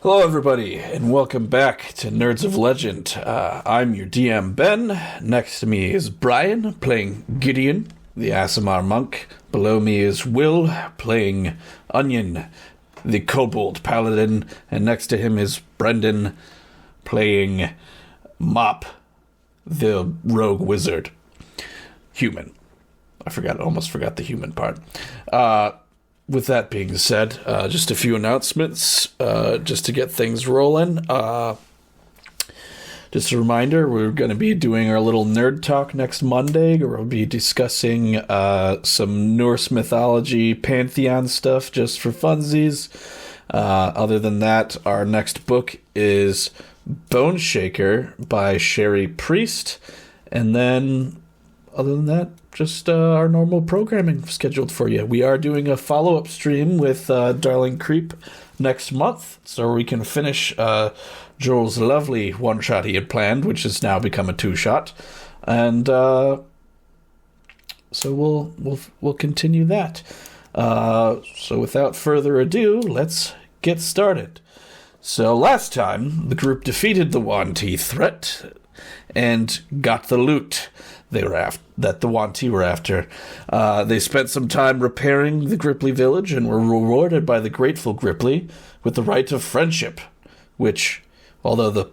Hello, everybody, and welcome back to Nerds of Legend. I'm your DM, Ben. Next to me is Brian, playing Gideon, the Aasimar monk. Below me is Will, playing Onion, the kobold paladin. And next to him is Brendan, playing Mop, the rogue wizard. Human. Almost forgot the human part. With that being said, just a few announcements, just to get things rolling. Just a reminder, we're going to be doing our little nerd talk next Monday, where we'll be discussing some Norse mythology, pantheon stuff, just for funsies. Other than that, our next book is Bone Shaker by Sherry Priest. And then, other than that, just our normal programming scheduled for you. We are doing a follow-up stream with Darling Creep next month, so we can finish Joel's lovely one-shot he had planned, which has now become a two-shot. And so we'll continue that. So without further ado, let's get started. So last time, the group defeated the Wanti threat and got the loot that the Wanti were after. They spent some time repairing the Gripply village and were rewarded by the grateful Gripply with the right of friendship, which, although the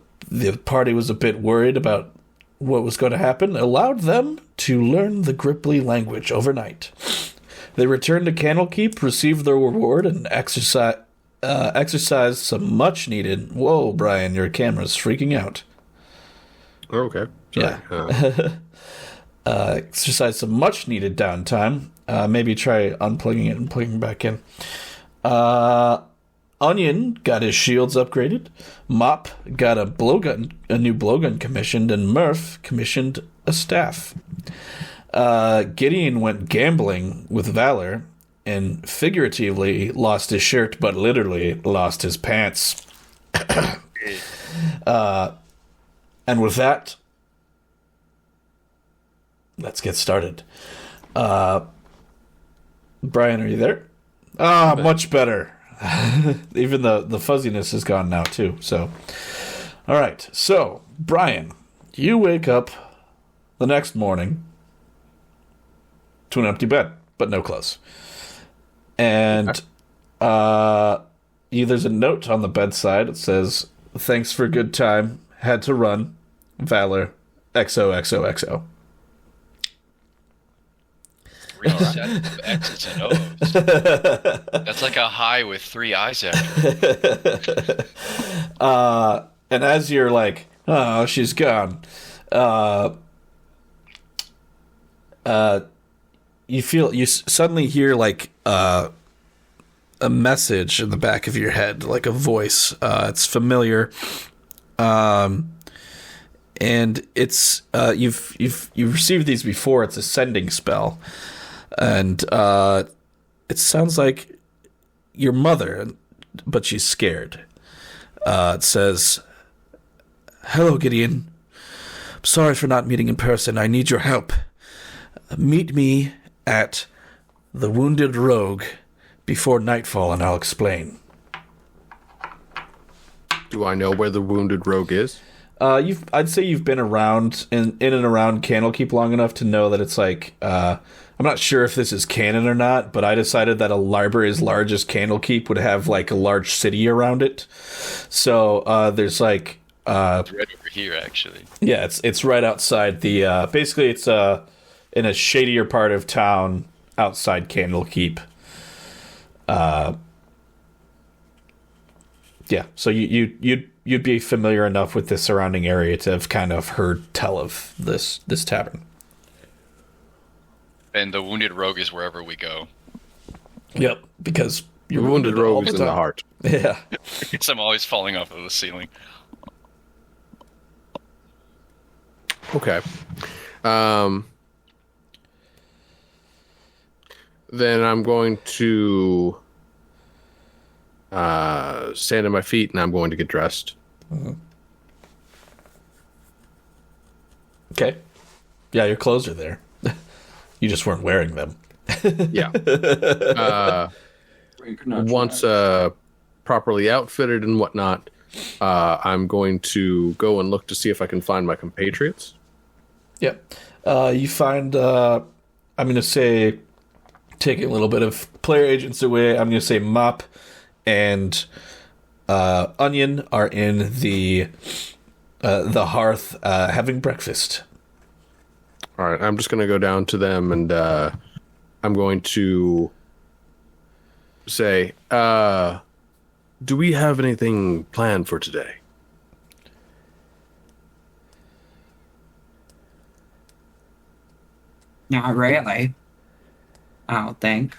party was a bit worried about what was going to happen, allowed them to learn the Gripply language overnight. They returned to Candlekeep, received their reward, and exercised some much-needed... Whoa, Brian, your camera's freaking out. Oh, okay. Sorry. Yeah. Exercise some much-needed downtime. Maybe try unplugging it and plugging it back in. Onion got his shields upgraded. Mop got a new blowgun commissioned, and Murph commissioned a staff. Gideon went gambling with Valor and figuratively lost his shirt, but literally lost his pants. And with that, let's get started. Brian, are you there? Much better. Even the fuzziness is gone now, too. So, all right. So, Brian, you wake up the next morning to an empty bed, but no clothes. And there's a note on the bedside. It says, "Thanks for a good time. Had to run. Valor. XOXOXO." Real set of X's and O's. That's like a high with three eyes after it. And as you're like, oh, she's gone, you suddenly hear like a message in the back of your head, like a voice. It's familiar. And it's you've received these before. It's a sending spell. And it sounds like your mother, but she's scared. It says, "Hello, Gideon. I'm sorry for not meeting in person. I need your help. Meet me at the Wounded Rogue before nightfall, and I'll explain." Do I know where the Wounded Rogue is? I'd say you've been around in and around Candlekeep long enough to know that it's like, I'm not sure if this is canon or not, but I decided that a library as large as Candlekeep would have like a large city around it. So there's like It's right over here, actually. Yeah, it's right outside the basically it's in a shadier part of town outside Candlekeep. Yeah, so you'd be familiar enough with the surrounding area to have kind of heard tell of this tavern. And the Wounded Rogue is wherever we go. Yep, because you're Wounded all Rogue is in the heart. Yeah. Because I'm always falling off of the ceiling. Okay. Then I'm going to stand on my feet, and I'm going to get dressed. Mm-hmm. Okay. Yeah, your clothes are there. You just weren't wearing them. Yeah. Once properly outfitted and whatnot, I'm going to go and look to see if I can find my compatriots. Yep. You find, I'm going to say, taking a little bit of player agents away, I'm going to say Mop and Onion are in the hearth having breakfast. All right, I'm just going to go down to them and I'm going to say, do we have anything planned for today? Not really. I don't think.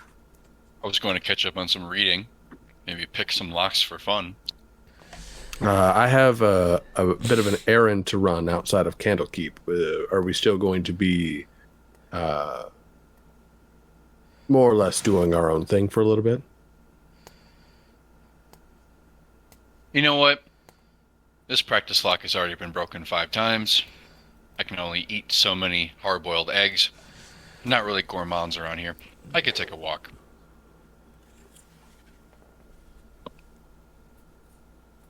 I was going to catch up on some reading. Maybe pick some locks for fun. I have a bit of an errand to run outside of Candlekeep. Are we still going to be more or less doing our own thing for a little bit? You know what? This practice lock has already been broken 5 times. I can only eat so many hard-boiled eggs. Not really gourmands around here. I could take a walk.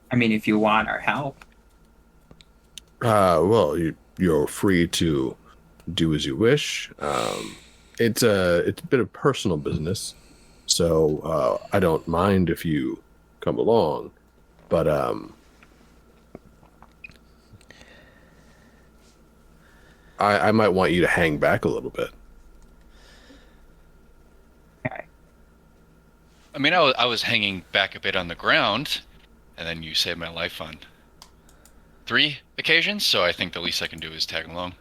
I mean, if you want our help. Well, you're free to do as you wish. It's a bit of personal business, so I don't mind if you come along. But I might want you to hang back a little bit. Okay. I mean, I was hanging back a bit on the ground, and then you saved my life on 3 occasions, so I think the least I can do is tag along.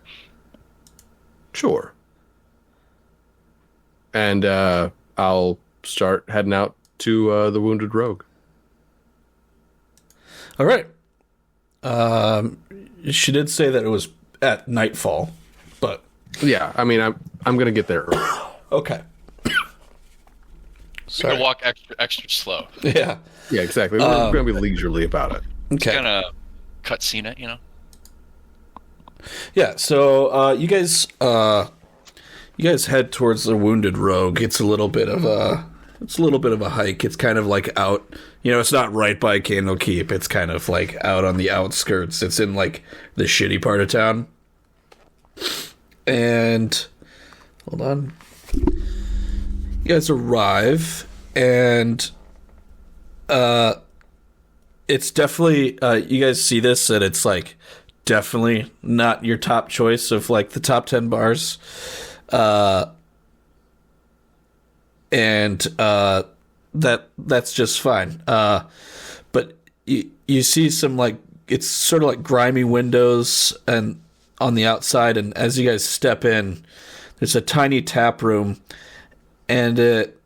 Sure. And I'll start heading out to the Wounded Rogue. All right. She did say that it was at nightfall, but Yeah, I mean, I'm gonna get there early. okay. So I'm gonna walk extra slow. Yeah. Yeah, exactly. We're gonna be leisurely about it. Okay. Kind of cutscene it, you know. Yeah. So you guys head towards the Wounded Rogue. It's a little bit of a hike. It's kind of like out. It's not right by Candlekeep. It's kind of like out on the outskirts. It's in like the shitty part of town. And hold on. You guys arrive, and it's definitely you guys see this, and it's like definitely not your top choice of like the top 10 bars. And that's just fine. But you see some like it's sort of like grimy windows and on the outside, and as you guys step in, there's a tiny tap room, and it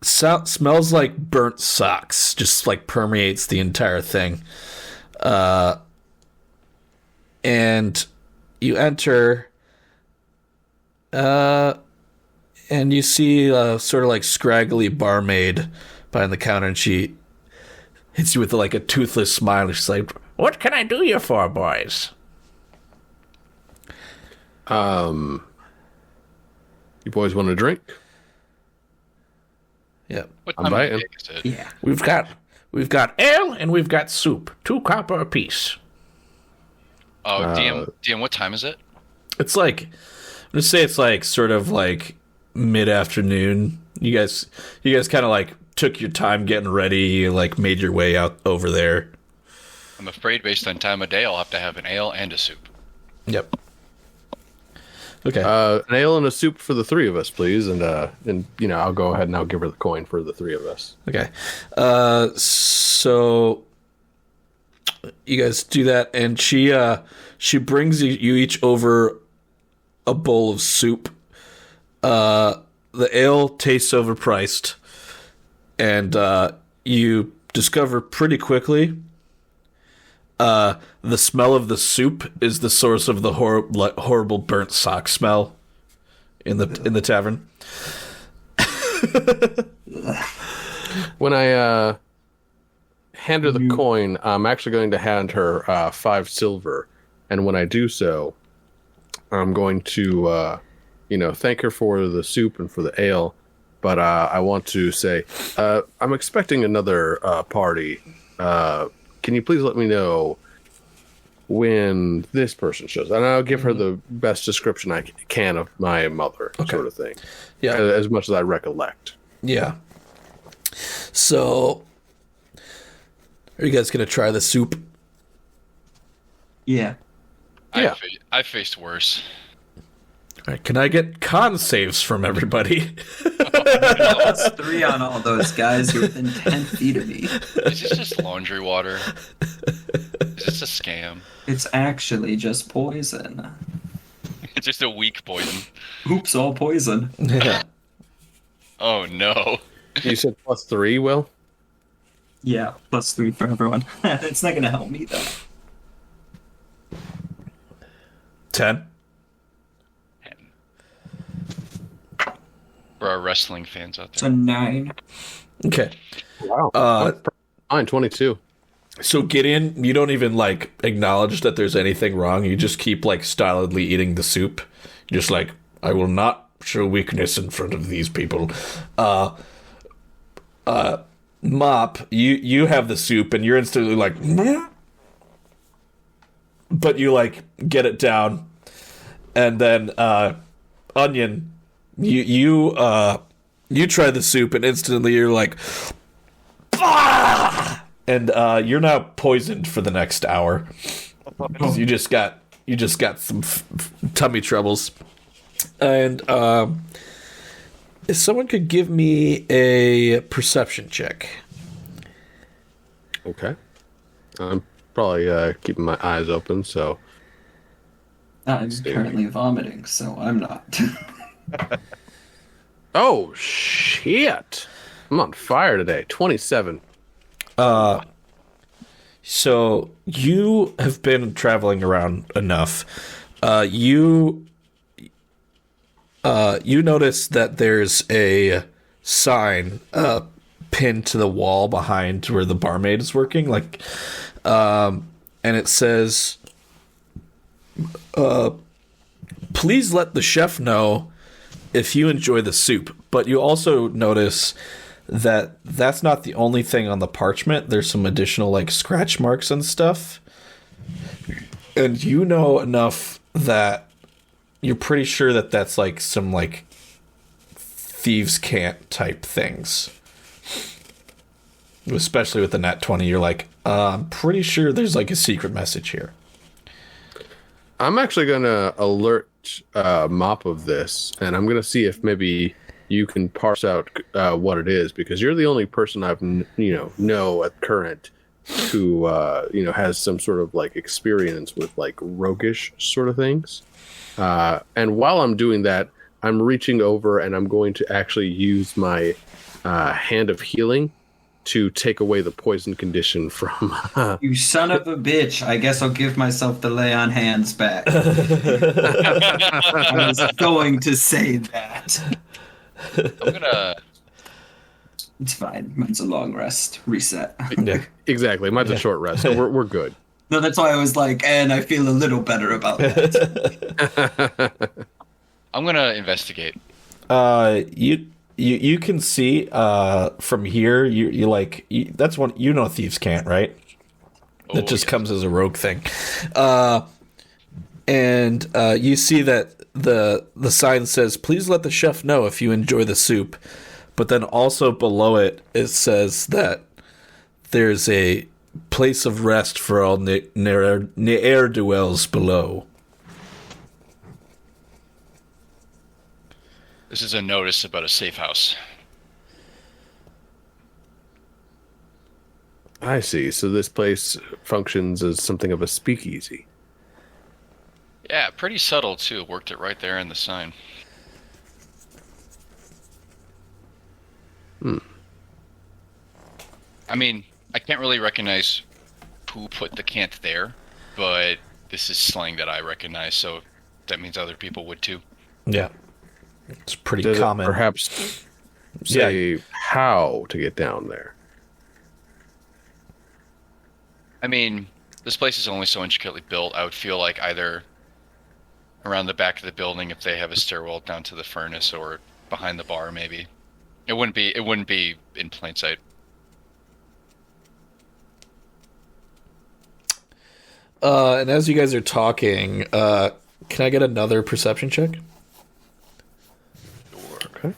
smells like burnt socks, just like permeates the entire thing. And you enter, and you see a sort of like scraggly barmaid behind the counter, and she hits you with like a toothless smile. And she's like, "What can I do you for, boys?" You boys want a drink? Yeah, What I'm time of biting. day is it? Yeah. we've got ale and we've got soup, 2 copper apiece. Oh, DM, what time is it? It's like, I'm gonna say it's like sort of like mid-afternoon. You guys kind of like took your time getting ready. You like made your way out over there. I'm afraid based on time of day, I'll have to have an ale and a soup. Yep. Okay. An ale and a soup for the 3 of us, please. And I'll go ahead and I'll give her the coin for the 3 of us. Okay. So you guys do that, and she brings you each over a bowl of soup. The ale tastes overpriced, and you discover pretty quickly the smell of the soup is the source of the horrible burnt sock smell in the tavern. When I hand her the coin, I'm actually going to hand her 5 silver. And when I do so, I'm going to, thank her for the soup and for the ale. but I want to say I'm expecting another party. Can you please let me know when this person shows? And I'll give her the best description I can of my mother, sort of thing. Yeah. As much as I recollect. Yeah. So, are you guys going to try the soup? Yeah. Yeah. I faced worse. All right, can I get con saves from everybody? Plus 3 on all those guys. You're within 10 feet of me. Is this just laundry water? Is this a scam? It's actually just poison. It's just a weak poison. Oops, all poison. Yeah. Oh no. You said +3, Will? Yeah, plus 3 for everyone. It's not gonna help me though. 10. For our wrestling fans out It's there. a 9. Okay. Wow. Mine 22. So Gideon, you don't even like acknowledge that there's anything wrong. You just keep like stolidly eating the soup. You're just like, I will not show weakness in front of these people. Mop, you have the soup and you're instantly like, "Meh." But you like get it down, and then Onion, you try the soup and instantly you're like, bah! And you're now poisoned for the next hour. 'Cause you just got some tummy troubles. And if someone could give me a perception check. Okay. I'm probably keeping my eyes open, so... I'm currently vomiting, so I'm not. Oh, shit! I'm on fire today. 27. So you have been traveling around enough. You notice that there's a sign pinned to the wall behind where the barmaid is working, and it says, "Please let the chef know if you enjoy the soup." But you also notice that that's not the only thing on the parchment. There's some additional like scratch marks and stuff. And you know enough that you're pretty sure that that's like some like thieves can't type things. Especially with the nat 20, you're like, I'm pretty sure there's like a secret message here. I'm actually going to alert Mop of this, and I'm going to see if maybe you can parse out what it is, because you're the only person I've know at current who has some sort of like experience with like roguish sort of things. And while I'm doing that, I'm reaching over and I'm going to actually use my hand of healing to take away the poison condition from... You son of a bitch. I guess I'll give myself the lay on hands back. I was going to say that. I'm gonna. It's fine. Mine's a long rest. Reset. Yeah. Exactly. Mine's a short rest, so we're good. No, that's why I was like, and I feel a little better about that. I'm gonna investigate. You can see from here. That's one thieves can't, right? That just comes as a rogue thing. And you see that the sign says, "Please let the chef know if you enjoy the soup." But then also below it says that there's a place of rest for all ne'er-do-wells below. This is a notice about a safe house. I see. So this place functions as something of a speakeasy. Yeah, pretty subtle too. Worked it right there in the sign. I mean, I can't really recognize who put the cant there, but this is slang that I recognize, so that means other people would too. Yeah, it's pretty Does common. it perhaps say how to get down there? I mean, this place is only so intricately built. I would feel like either around the back of the building if they have a stairwell down to the furnace, or behind the bar maybe. It wouldn't be. It wouldn't be in plain sight. And as you guys are talking, can I get another perception check? Okay.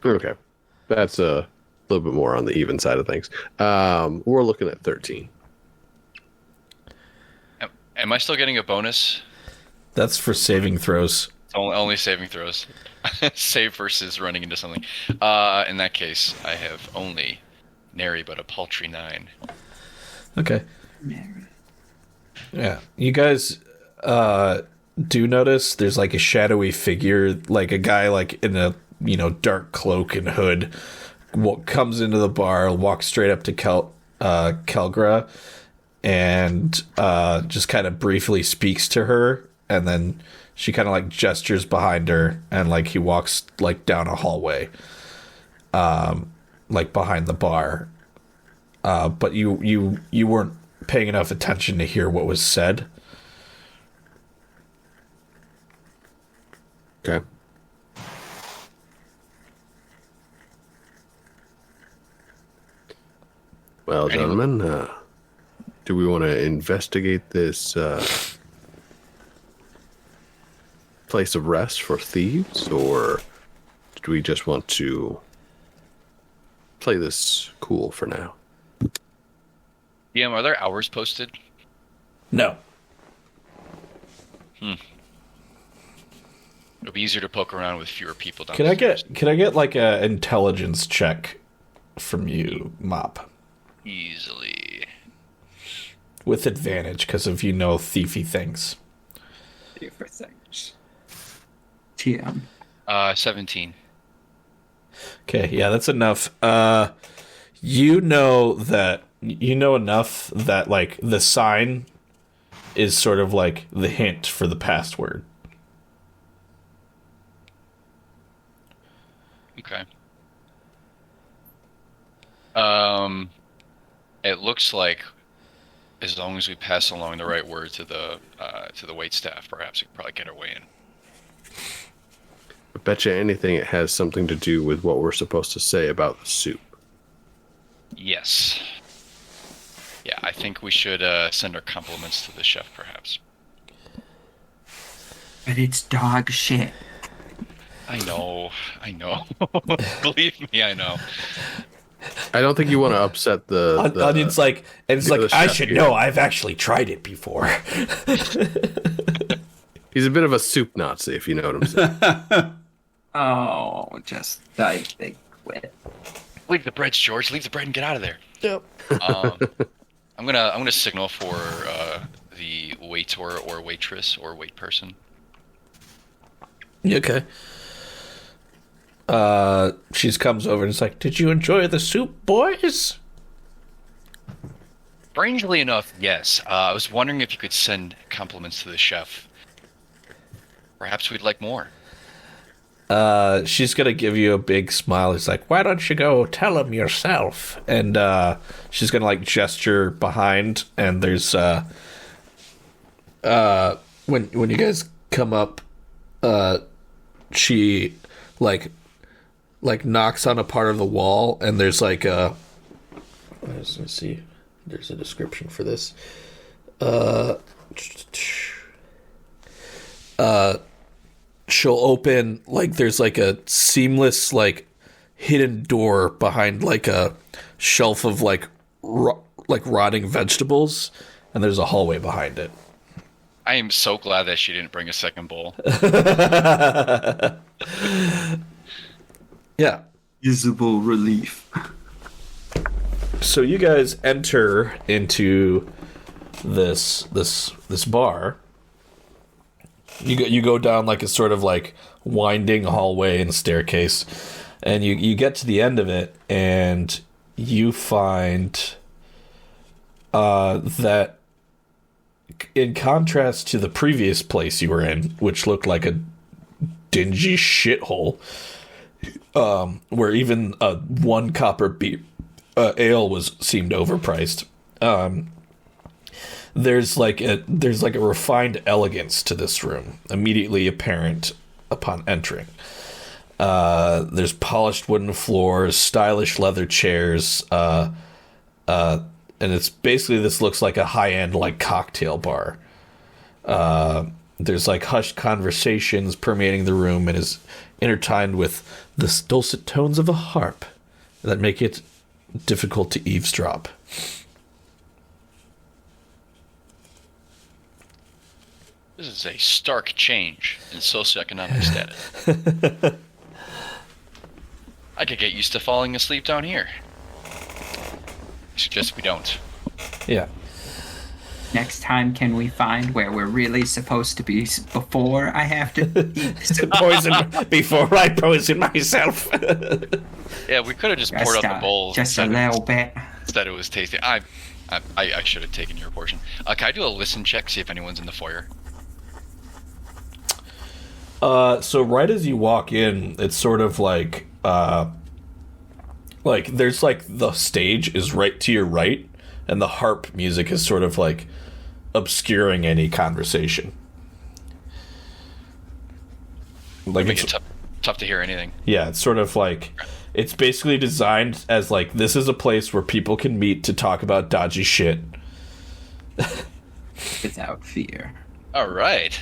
Okay. That's a little bit more on the even side of things. We're looking at 13. Am I still getting a bonus? That's for saving throws. Only saving throws. Save versus running into something. In that case, I have only nary but a paltry 9. Okay. Yeah. You guys do notice there's like a shadowy figure, like a guy like in a, dark cloak and hood comes into the bar, walks straight up to Kelgra and just kind of briefly speaks to her, and then she kind of like gestures behind her, and like he walks like down a hallway, like behind the bar. But you weren't paying enough attention to hear what was said. Okay. Well, gentlemen, do we want to investigate this place of rest for thieves, or do we just want to play this cool for now? DM, are there hours posted? No. It'll be easier to poke around with fewer people Can I downstairs. get like a intelligence check from you, Mop? Easily. With advantage, because of thiefy things. For things. TM. 17. Okay, yeah, that's enough. You know enough that like the sign is sort of like the hint for the password. Okay. It looks like as long as we pass along the right word to the waitstaff, perhaps we can probably get our way in. I bet you anything it has something to do with what we're supposed to say about the soup. Yes. Yeah, I think we should send our compliments to the chef, perhaps. But it's dog shit. I know. Believe me, I know. I don't think you want to upset the Onion's like, and it's like, the I chef should here. know. I've actually tried it before. He's a bit of a soup Nazi, if you know what I'm saying. Oh, just like they quit. Leave the breads, George. Leave the bread and get out of there. Yep. I'm gonna signal for the waiter or waitress or wait person. Okay. She comes over and is like, "Did you enjoy the soup, boys?" Strangely enough, yes. I was wondering if you could send compliments to the chef. Perhaps we'd like more. She's gonna give you a big smile. It's like, "Why don't you go tell him yourself?" And she's gonna like gesture behind, and there's when you guys come up, she like knocks on a part of the wall, and there's like a. Let's see. There's a description for this. She'll open, like, there's like a seamless like hidden door behind like a shelf of like rotting vegetables, and there's a hallway behind it. I am so glad that she didn't bring a second bowl. Yeah. Visible relief. So you guys enter into this bar. You go down like a sort of like winding hallway and staircase, and you get to the end of it, and you find that in contrast to the previous place you were in, which looked like a dingy shithole, where even one copper ale seemed overpriced. there's like a refined elegance to this room, immediately apparent upon entering. There's polished wooden floors, stylish leather chairs, and it's basically, this looks like a high-end like cocktail bar. There's like hushed conversations permeating the room and is intertwined with the dulcet tones of a harp that make it difficult to eavesdrop. This is a stark change in socioeconomic status. I could get used to falling asleep down here. I suggest we don't. Yeah. Next time, can we find where we're really supposed to be before I have to eat some Poison before I poison myself. Yeah, we could have just poured out the bowl. Just a little bit. Instead it was tasty. I should have taken your portion. Can I do a listen check, see if anyone's in the foyer? So right as you walk in, it's sort of like there's like the stage is right to your right, and the harp music is sort of like obscuring any conversation. Like Make it tough to hear anything. Yeah, it's sort of like, it's basically designed as like, this is a place where people can meet to talk about dodgy shit. Without fear. All right.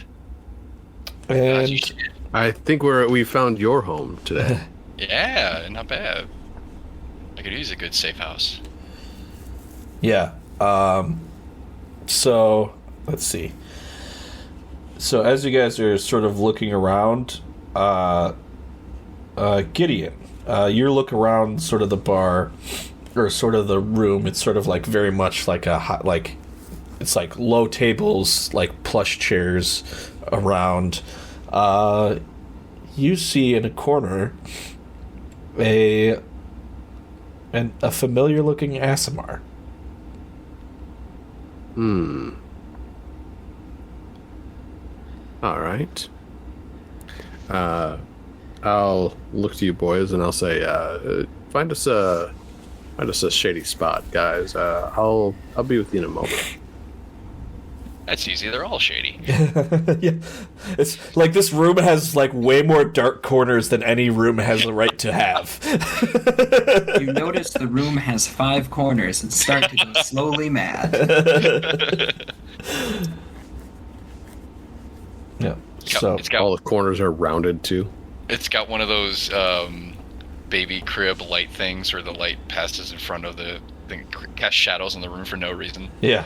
And I think we found your home today. Yeah, not bad. I could use a good safe house. yeah, so let's see. So as you guys are sort of looking around, Gideon, you look around sort of the bar, or sort of the room. It's sort of like very much like it's like low tables, like plush chairs around. You see in a corner a familiar looking Aasimar. All right. I'll look to you boys and I'll say, find us a shady spot, guys. I'll be with you in a moment. That's easy. They're all shady. Yeah, it's like this room has like way more dark corners than any room has the right to have. You notice the room has 5 corners and start to go slowly mad. Yeah. It's got All the corners are rounded too. It's got one of those baby crib light things where the light passes in front of the thing, casts shadows in the room for no reason. Yeah.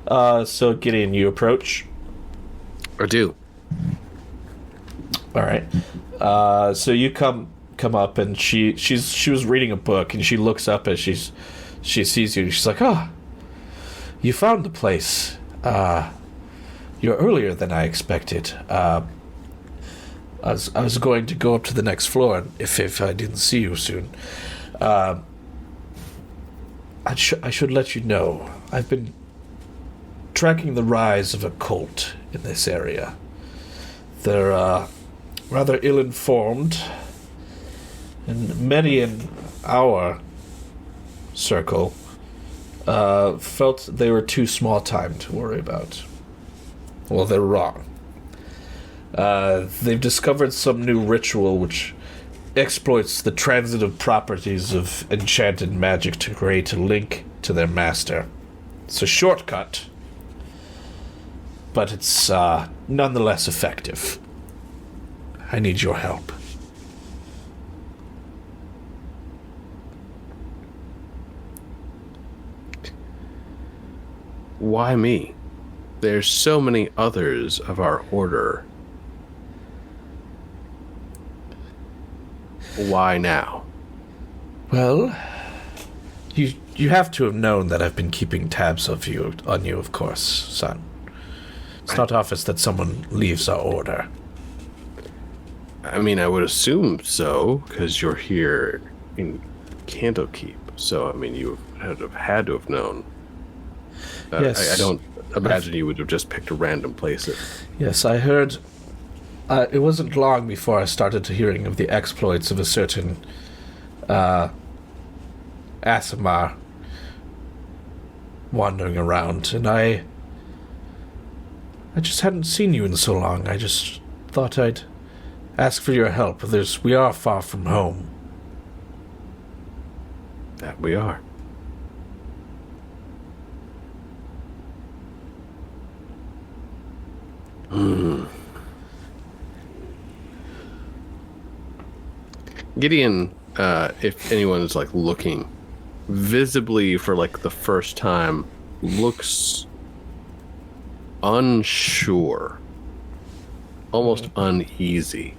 So Gideon, you approach. I do. All right. So you come up, and she was reading a book, and she looks up as she sees you. She's like, "Oh, you found the place. You're earlier than I expected. I was going to go up to the next floor if I didn't see you soon. I should let you know. I've been tracking the rise of a cult in this area. They're rather ill-informed, and many in our circle felt they were too small-time to worry about. Well, they're wrong. They've discovered some new ritual which exploits the transitive properties of enchanted magic to create a link to their master. It's a shortcut, but it's nonetheless effective. I need your help. Why me? There's so many others of our order. Why now? Well, you have to have known that I've been keeping tabs on you, of course, son. It's not often that someone leaves our order. I mean, I would assume so, because you're here in Candlekeep. So, I mean, you had to have known. Yes. I don't imagine you would have just picked a random place. Yes, I heard. It wasn't long before I started hearing of the exploits of a certain Aasimar. wandering around, and I just hadn't seen you in so long. I just thought I'd ask for your help. We are far from home. That we are. Gideon, if anyone is like looking visibly for like the first time, looks unsure, almost uneasy.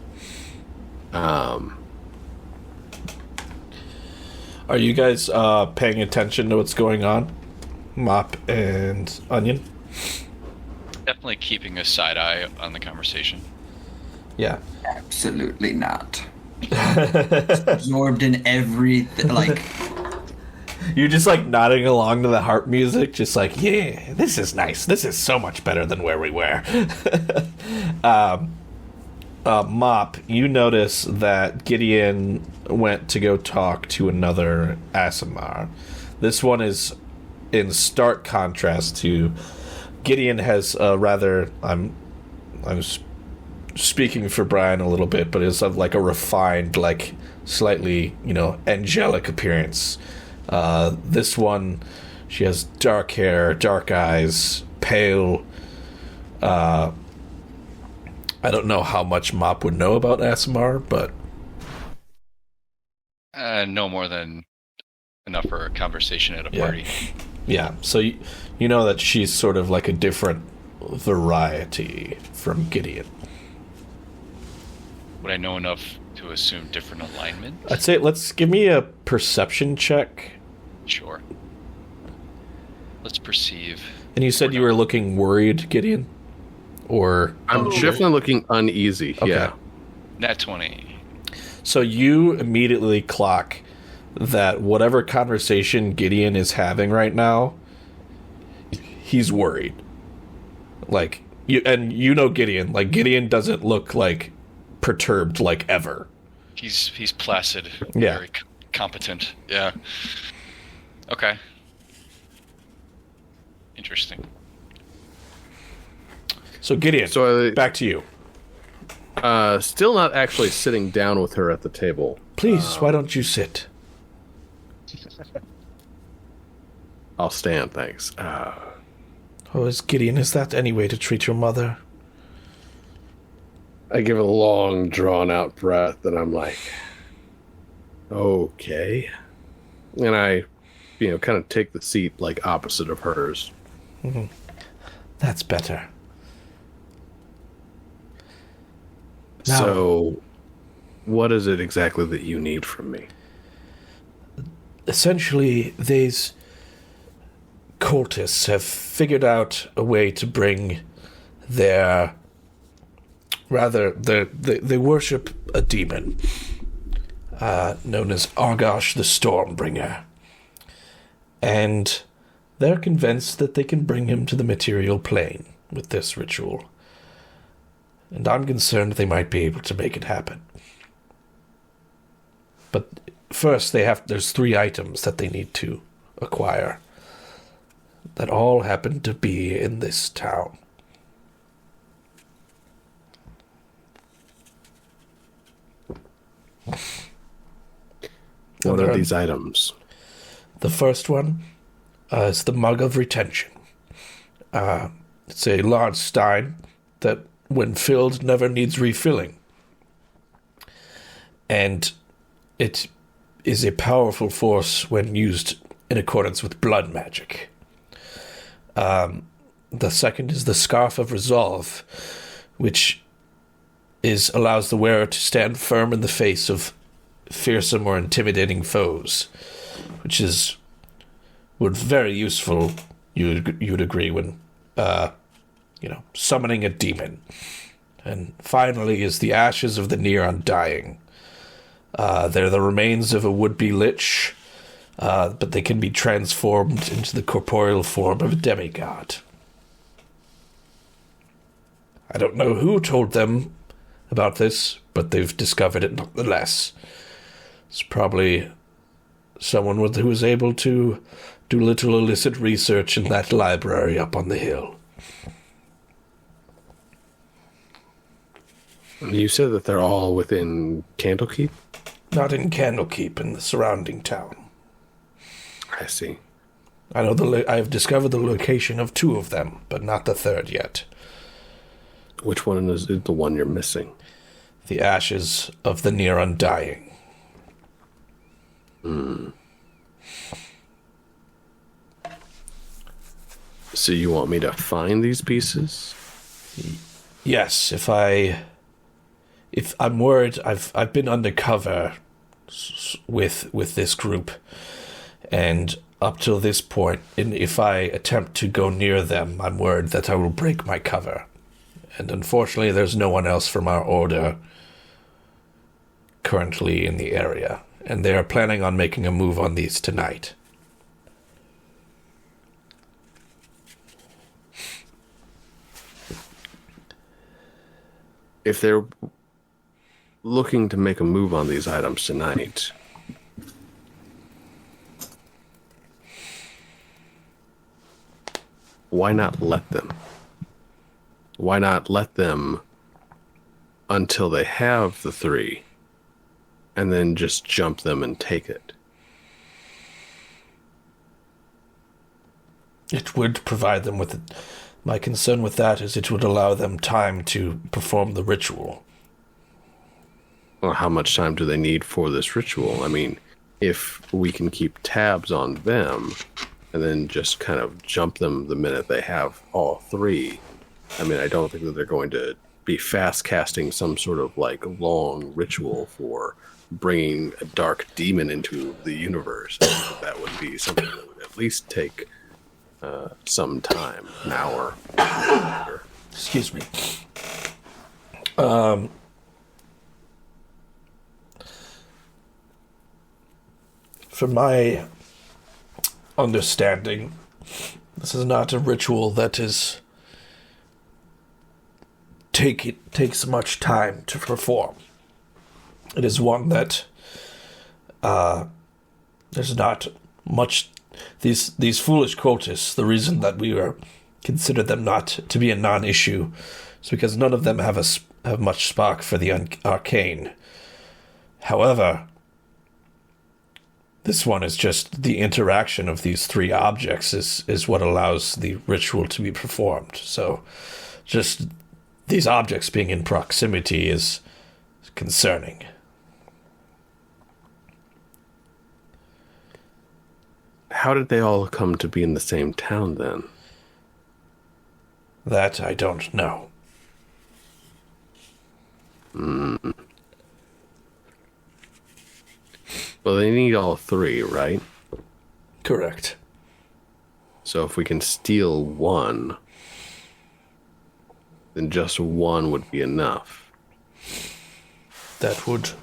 Are you guys paying attention to what's going on, Mop and Onion? Definitely keeping a side eye on the conversation. Yeah. Absolutely not. Absorbed in everything, like... You're just like nodding along to the harp music, just like, yeah, this is nice. This is so much better than where we were. Mop, you notice that Gideon went to go talk to another Aasimar. This one is in stark contrast to Gideon. Has a rather, I'm speaking for Brian a little bit, but is of like a refined, like slightly, angelic appearance. This one, she has dark hair, dark eyes, pale. I don't know how much Mop would know about Aasimar, but No more than enough for a conversation at a party. Yeah, so you know that she's sort of like a different variety from Gideon. Would I know enough to assume different alignment? I'd say let's give me a perception check. Sure. Let's perceive. And you said you were looking worried, Gideon? Or I'm definitely looking uneasy. Okay. Yeah. Nat 20. So you immediately clock that whatever conversation Gideon is having right now, he's worried. Like Gideon. Like Gideon doesn't look like perturbed like ever. He's placid. Yeah. Very competent. Yeah. Okay. Interesting. So Gideon, back to you. Still not actually sitting down with her at the table. Please, why don't you sit? I'll stand, thanks. Gideon, is that any way to treat your mother? I give a long, drawn-out breath, and I'm like, okay. And I, kind of take the seat, like, opposite of hers. Mm-hmm. That's better. Now, so, what is it exactly that you need from me? Essentially, these cultists have figured out a way to bring their... they worship a demon known as Argosh the Stormbringer. And they're convinced that they can bring him to the material plane with this ritual. And I'm concerned they might be able to make it happen. But first, there's 3 items that they need to acquire that all happen to be in this town. What are these items? The first one is the Mug of Retention. It's a large stein that, when filled, never needs refilling. And it is a powerful force when used in accordance with blood magic. The second is the Scarf of Resolve, which allows the wearer to stand firm in the face of fearsome or intimidating foes, which would very useful, you'd agree, when summoning a demon. And finally is the Ashes of the Near Undying. They're the remains of a would-be lich, but they can be transformed into the corporeal form of a demigod. I don't know who told them about this, but they've discovered it nonetheless. It's probably someone who was able to do little illicit research in that library up on the hill. You said that they're all within Candlekeep? Not in Candlekeep, in the surrounding town. I see. I know I have discovered the location of 2 of them, but not the 3rd yet. Which one is the one you're missing? The ashes of the near undying. So you want me to find these pieces? Yes, if I'm worried, I've been undercover with this group, and up till this point, if I attempt to go near them, I'm worried that I will break my cover. And unfortunately, there's no one else from our order currently in the area, and they are planning on making a move on these tonight. If they're looking to make a move on these items tonight, why not let them? Why not let them until they have the 3 and then just jump them and take it? It would provide them with it. My concern with that is it would allow them time to perform the ritual. Well, how much time do they need for this ritual? I mean, if we can keep tabs on them and then just kind of jump them the minute they have all 3, I mean, I don't think that they're going to be fast casting some sort of like long ritual for bringing a dark demon into the universe. That would be something that would at least take some time, an hour. Excuse me. From my understanding, this is not a ritual that takes much time to perform. It is one that there's not much. These foolish cultists, the reason that we consider them not to be a non-issue is because none of them have much spark for the arcane. However, this one is just the interaction of these 3 objects is what allows the ritual to be performed. So just these objects being in proximity is concerning. How did they all come to be in the same town then? That I don't know. Well, they need all 3, right? Correct. So if we can steal 1, then just 1 would be enough. That would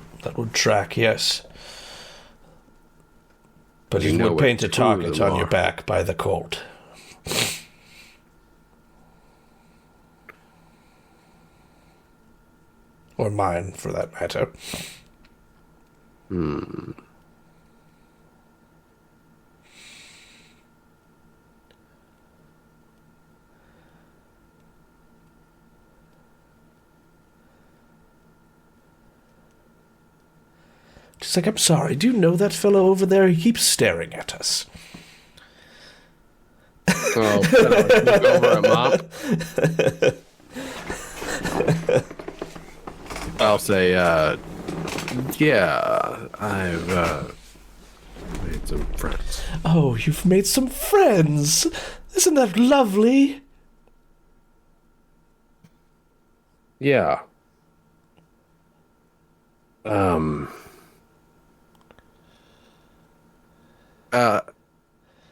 track, yes. But You it know would what paint a 2 of target them on your are. back by the cold. Or mine, for that matter. She's like, I'm sorry, do you know that fellow over there? He keeps staring at us. Oh, look over at Mop. I'll say, yeah, I've made some friends. Oh, you've made some friends. Isn't that lovely? Yeah.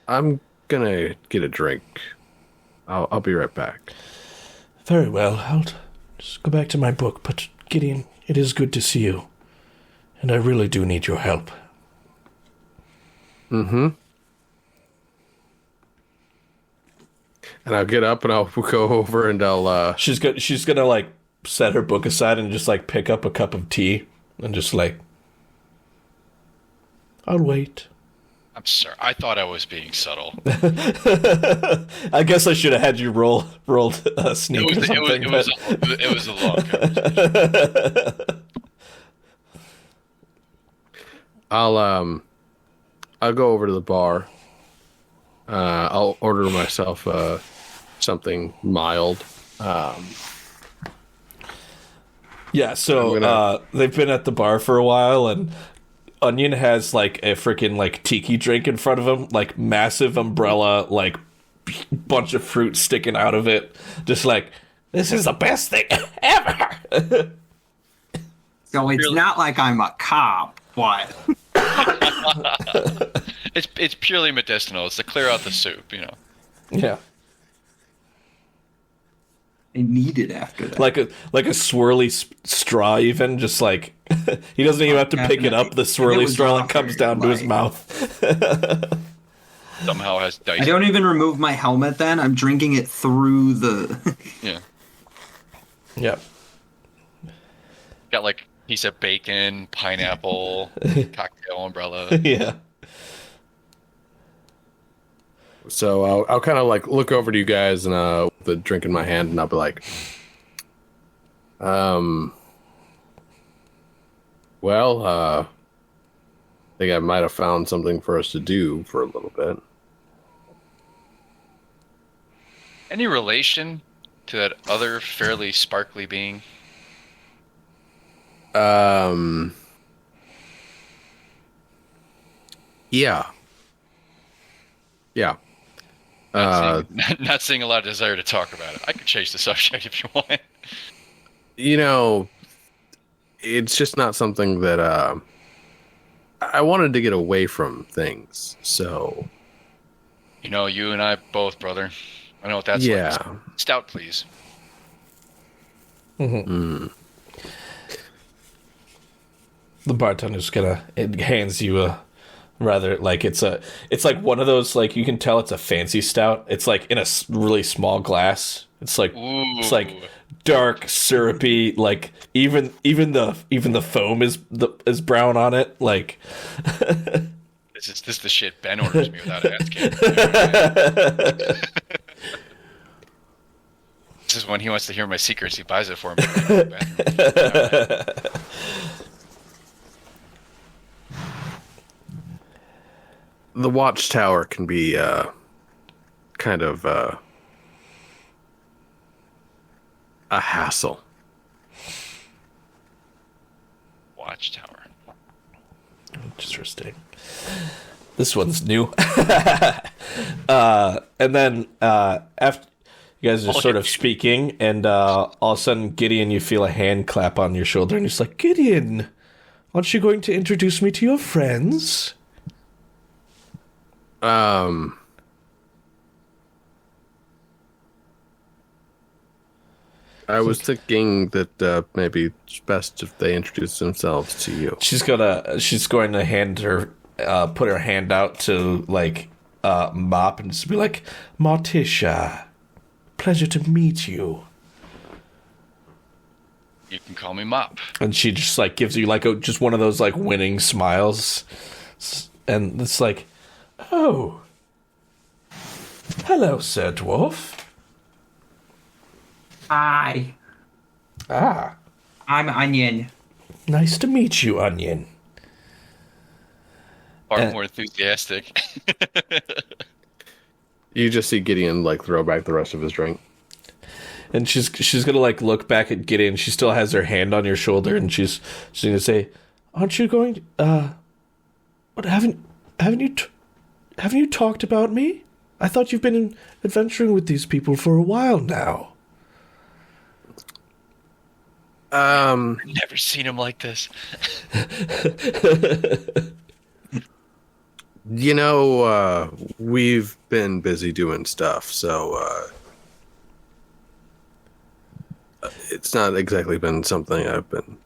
I'm gonna get a drink. I'll be right back. Very well, I'll just go back to my book, but Gideon, it is good to see you. And I really do need your help. Mm-hmm. And I'll get up and I'll go over and I'll She's gonna like set her book aside and just like pick up a cup of tea and just like, I'll wait. I'm sorry. I thought I was being subtle. I guess I should have had you rolled a sneak or something. It was a long conversation. I'll go over to the bar. I'll order myself something mild. Yeah, so they've been at the bar for a while, and Onion has like a freaking like tiki drink in front of him, like massive umbrella, like bunch of fruit sticking out of it. Just like, this is the best thing ever. So it's not like I'm a cop, but It's purely medicinal. It's to clear out the soup, you know. Yeah. I need it after that. Like a swirly straw, even just like he doesn't even have to pick it up. The swirly straw that comes down to his mouth. Somehow has dice. I don't even remove my helmet. Then I'm drinking it through the. Yeah. Yep. Got like piece of bacon, pineapple, cocktail umbrella. Yeah. So I'll kind of like look over to you guys and with the drink in my hand, and I'll be like, well, I think I might have found something for us to do for a little bit. Any relation to that other fairly sparkly being? Yeah. Not seeing a lot of desire to talk about it. I could change the subject if you want. You know, it's just not something that I wanted to get away from things. So, You know, you and I both, brother. I know what that's yeah. like. Stout, please. The bartender's hands you a rather like it's like one of those, like, you can tell it's a fancy stout. It's like in a really small glass. It's like Ooh. it's like dark, syrupy. Like even the foam is brown on it. Like This is the shit Ben orders me without asking. This is when he wants to hear my secrets. He buys it for me. The watchtower can be kind of a hassle. Watchtower. Interesting. This one's new. And then after you guys are sort of speaking, and all of a sudden, Gideon, you feel a hand clap on your shoulder, and he's like, Gideon, aren't you going to introduce me to your friends? I was thinking that maybe it's best if they introduce themselves to you. She's going to hand her, put her hand out to like Mop, and just be like, Morticia, pleasure to meet you. You can call me Mop. And she just like gives you like just one of those like winning smiles, and it's like, oh, hello, Sir Dwarf. Hi, Ah, I'm Onion. nice to meet you, Onion. Far more enthusiastic. You just see Gideon like throw back the rest of his drink. And she's gonna like look back at Gideon. She still has her hand on your shoulder, and she's gonna say, "Aren't you going? What haven't you talked about me? I thought you've been adventuring with these people for a while now." Never seen him like this. You know, we've been busy doing stuff, so it's not exactly been something I've been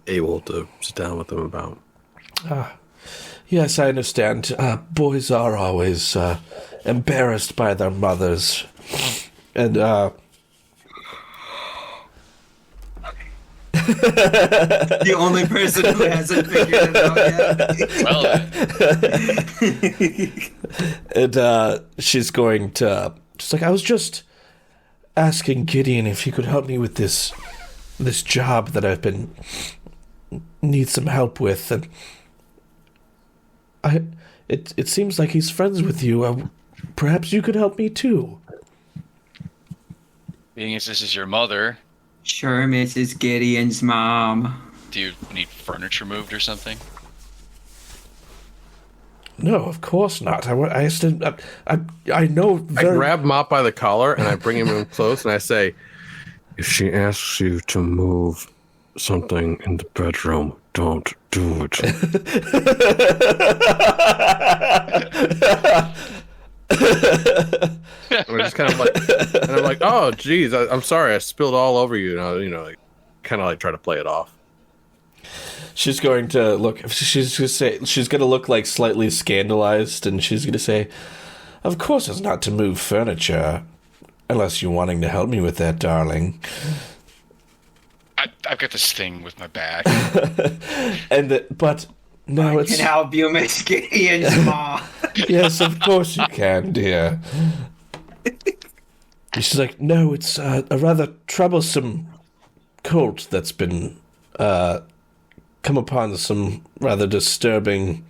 able to sit down with them about. Yes, I understand. Boys are always embarrassed by their mothers, and The only person who hasn't figured it out yet. And she's going to... She's like, I was just asking Gideon if he could help me with this job that I've been... need some help with, and... It seems like he's friends with you. Perhaps you could help me too. Being as this is your mother... Sure, Mrs. Gideon's mom. Do you need furniture moved or something? No, of course not. I know I grab Mop by the collar and I bring him in close and I say, if she asks you to move something in the bedroom, don't do it. And we're just kind of like, and I'm like, oh, geez, I'm sorry, I spilled all over you. And I, like, kind of like try to play it off. She's going to look. She's going to look like slightly scandalized, and she's going to say, "Of course, it's not to move furniture, unless you're wanting to help me with that, darling." I've got this thing with my back. But no, I can help you, Miss Gideon's mom. Yes, of course you can, dear. She's like, no, it's a rather troublesome cult that's been come upon some rather disturbing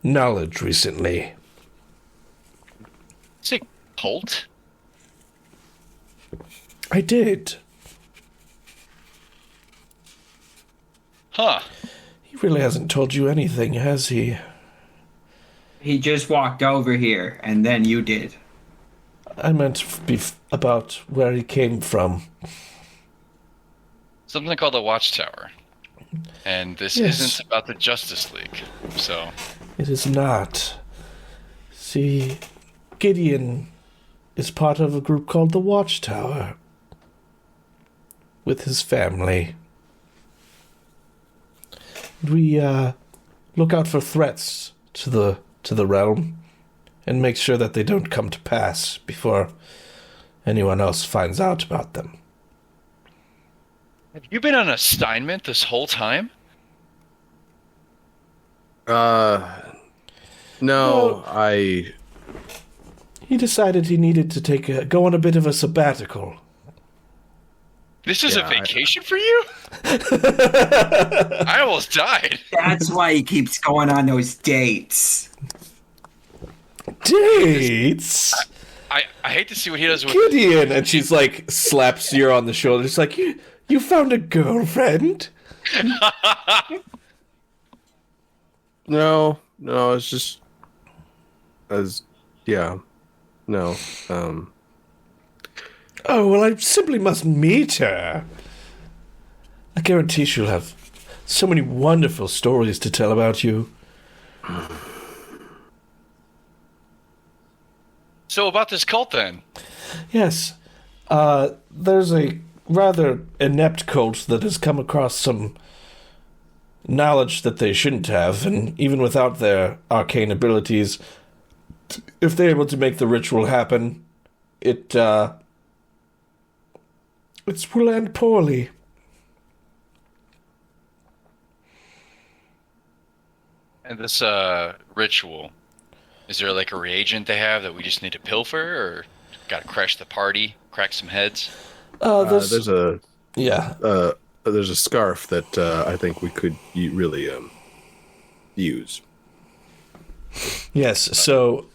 knowledge recently. Is it cult? I did. Huh. He really hasn't told you anything, has he? He just walked over here, and then you did. I meant about where he came from. Something called the Watchtower. And this isn't about the Justice League, so... It is not. See, Gideon is part of a group called the Watchtower. With his family. We look out for threats to the realm and make sure that they don't come to pass before anyone else finds out about them. Have you been on assignment this whole time? No, Well, He decided he needed to go on a bit of a sabbatical. This is a vacation for you? I almost died. That's why he keeps going on those dates. Dates? I hate to see what he does with... Gideon! And she's like, slaps you on the shoulder. She's like, you found a girlfriend? No, it's just... No. Oh, well, I simply must meet her. I guarantee she'll have so many wonderful stories to tell about you. So about this cult, then? Yes. There's a rather inept cult that has come across some knowledge that they shouldn't have, and even without their arcane abilities, if they're able to make the ritual happen, it will end poorly. And this ritual, is there like a reagent they have that we just need to pilfer, or gotta crash the party, crack some heads? There's a scarf that I think we could really use. Yes, so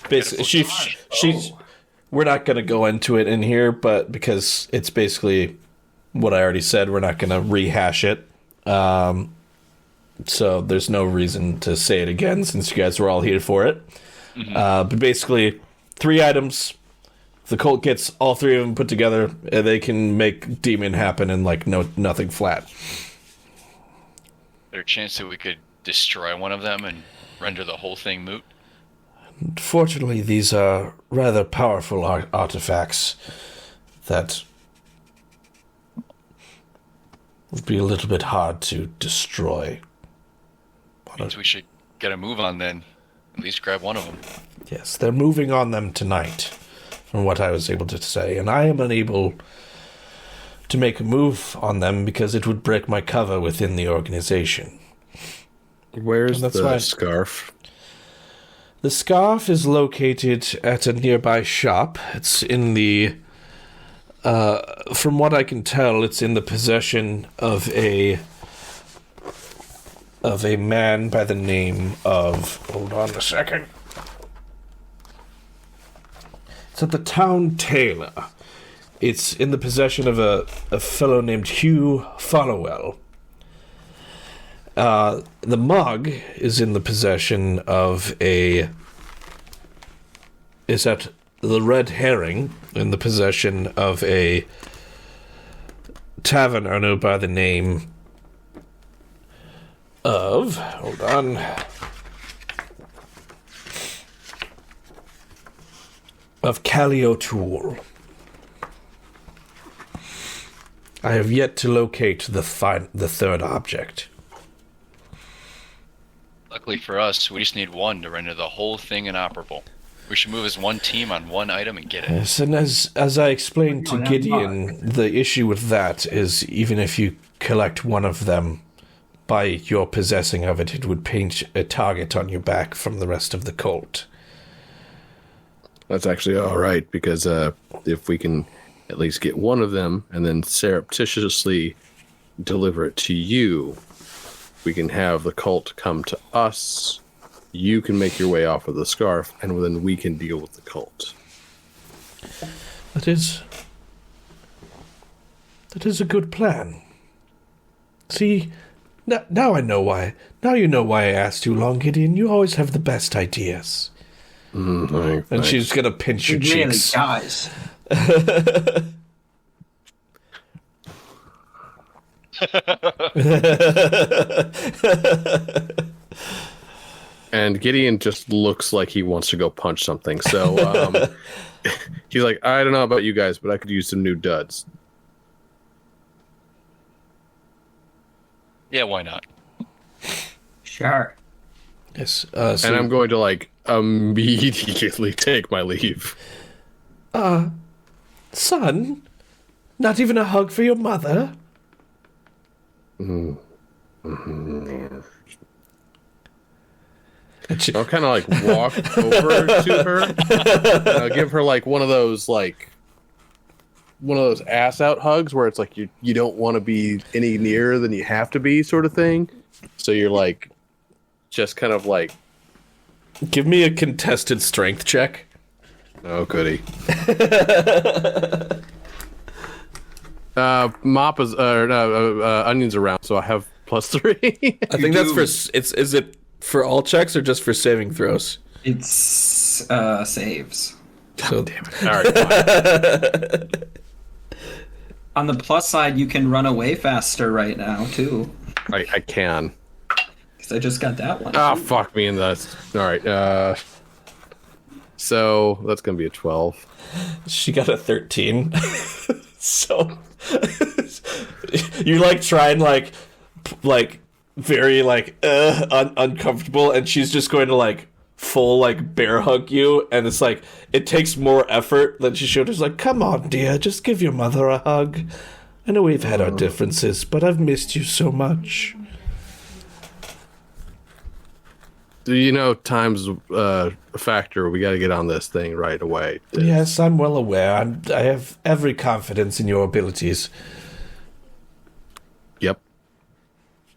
basically she's we're not going to go into it in here, but because it's basically what I already said, we're not going to rehash it. So there's no reason to say it again since you guys were all here for it. Mm-hmm. But basically, 3 items. If the cult gets all 3 of them put together, they can make demon happen in like nothing flat. Is there a chance that we could destroy one of them and render the whole thing moot? Fortunately, these are rather powerful artifacts that would be a little bit hard to destroy. Means we should get a move on then. At least grab one of them. Yes, they're moving on them tonight, from what I was able to say, and I am unable to make a move on them because it would break my cover within the organization. Where's And that's the why- scarf? The scarf is located at a nearby shop. It's in the... from what I can tell, it's in the possession of a man by the name of... Hold on a second. It's at the town tailor. It's in the possession of a fellow named Hugh Followell. The mug is in the possession of is at the Red Herring, in the possession of a tavern owner by the name of... Hold on. Of Callie O'Toole. I have yet to locate the third object. Luckily for us, we just need one to render the whole thing inoperable. We should move as one team on one item and get it. Yes, and as I explained to that Gideon, the issue with that is even if you collect one of them, by your possessing of it, it would paint a target on your back from the rest of the cult. That's actually all right, because if we can at least get one of them and then surreptitiously deliver it to you, we can have the cult come to us. You can make your way off of the scarf, and then we can deal with the cult. That is a good plan. See, now I know why. Now you know why I asked you long, Gideon. You always have the best ideas. And she's gonna pinch your It really cheeks. does. And Gideon just looks like he wants to go punch something. So he's like, I don't know about you guys, but I could use some new duds. Yeah, why not? Sure. Yes. And I'm going to like immediately take my leave. Son, not even a hug for your mother? I'll kind of like walk over to her and I'll give her like one of those ass out hugs where it's like you don't want to be any nearer than you have to be sort of thing. So you're like just kind of like, Give me a contested strength check. oh goody. Onions around, so I have +3. I think that's for... Is it for all checks or just for saving throws? It's saves. So, All right, fine. On the plus side, you can run away faster right now too. I can. Because I just got that one. Ah, fuck me in the... All right. So that's gonna be a 12. she got a 13. So you like try and like very like uncomfortable, and she's just going to like full like bear hug you, and it's like it takes more effort than she should. It's like, come on, dear, just give your mother a hug. I know we've had our differences, but I've missed you so much. Do you know time's a factor? We got to get on this thing right away. Yes, I'm well aware. I have every confidence in your abilities. Yep.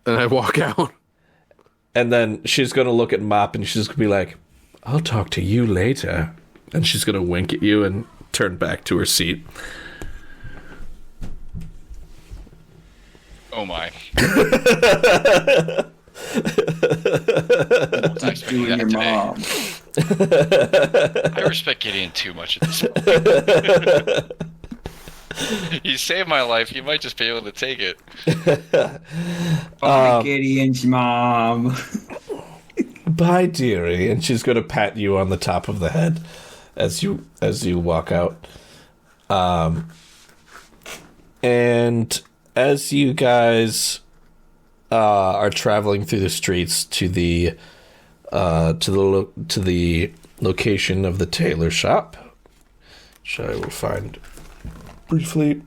And I walk out. And then she's going to look at Mop and she's going to be like, I'll talk to you later. And she's going to wink at you and turn back to her seat. Oh my. Keep doing your mom. I respect Gideon too much at this point. You saved my life. You might just be able to take it. Bye, Gideon's mom. Bye, dearie. And she's going to pat you on the top of the head as you walk out. And as you guys are traveling through the streets to the location of the tailor shop, which I will find briefly.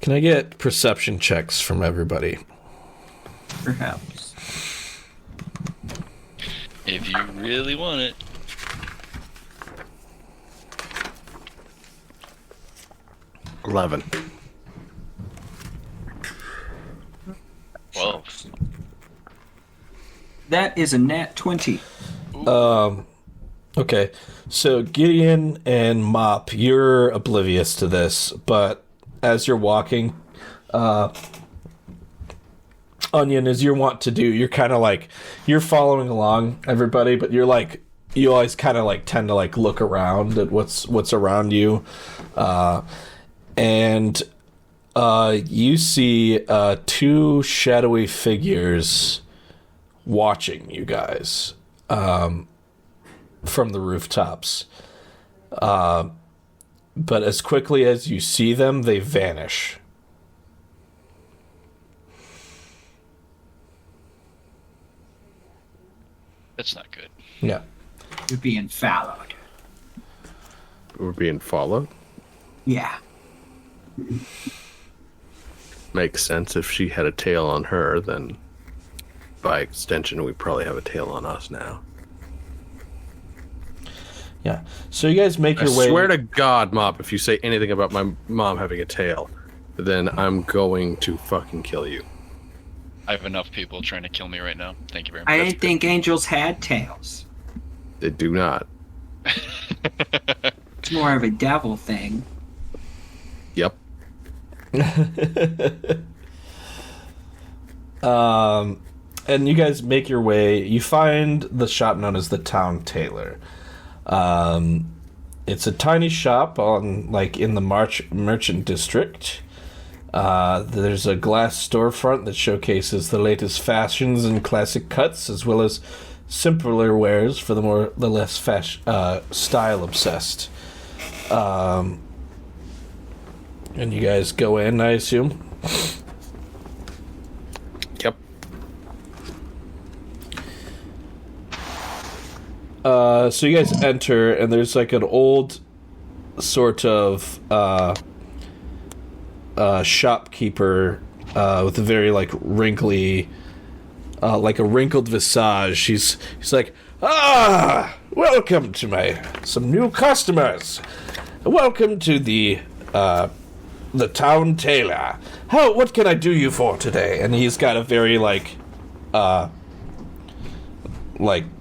Can I get perception checks from everybody? Perhaps. If you really want it. 11. 12. That is a nat 20. Okay, so Gideon and Mop, you're oblivious to this, but as you're walking, Onion, as you want to do, you're kind of like, you're following along everybody, but you're like, you always kind of like tend to like look around at what's around you, and you see two shadowy figures watching you guys from the rooftops. But as quickly as you see them, they vanish. That's not good. Yeah. You're being followed. We're being followed? Yeah. Makes sense. If she had a tail on her, then by extension, we probably have a tail on us now. Yeah. So you guys make your way. I swear to God, Mop, if you say anything about my mom having a tail, then I'm going to fucking kill you. I have enough people trying to kill me right now. Thank you very much. I didn't think angels had tails. They do not. It's more of a devil thing. Yep. And you guys make your way. You find the shop known as the Town Tailor. It's a tiny shop on in the merchant district. There's a glass storefront that showcases the latest fashions and classic cuts, as well as simpler wares for the less style obsessed. And you guys go in, I assume. Yep. So you guys enter, and there's like an old sort of shopkeeper with a very wrinkly, like a wrinkled visage. He's like, welcome to some new customers. Welcome to the Town Tailor. What can I do you for today? And he's got a very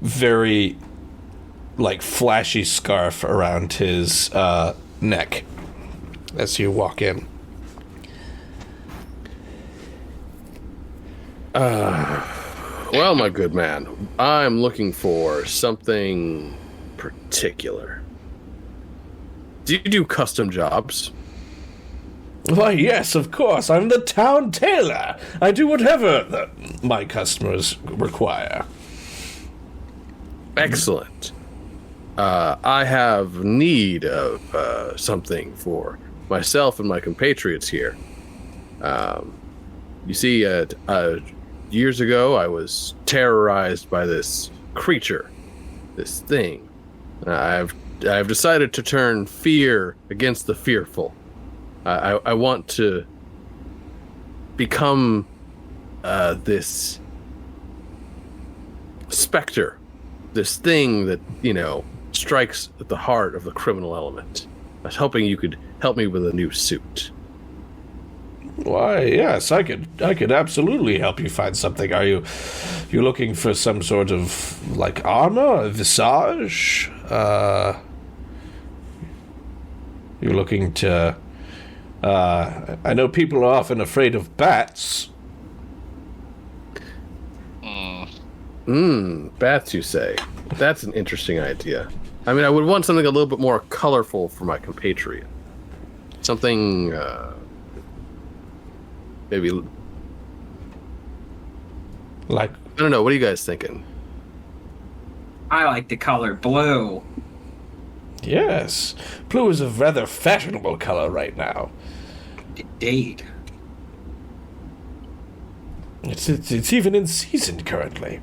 very flashy scarf around his neck as you walk in. Well, my good man, I'm looking for something particular. Do you do custom jobs? Why, yes, of course. I'm the Town Tailor. I do whatever my customers require. Excellent. I have need of something for myself and my compatriots here. You see, years ago, I was terrorized by this creature, this thing. I've decided to turn fear against the fearful. I want to become this specter, this thing that, strikes at the heart of the criminal element. I was hoping you could help me with a new suit. Why, yes, I could absolutely help you find something. Are you looking for some sort of armor, a visage? You're looking to I know people are often afraid of bats. Bats, you say? That's an interesting idea. I mean, I would want something a little bit more colorful for my compatriot. Something, maybe... I don't know, what are you guys thinking? I like the color blue. Yes, blue is a rather fashionable color right now. Indeed. It's even in season currently.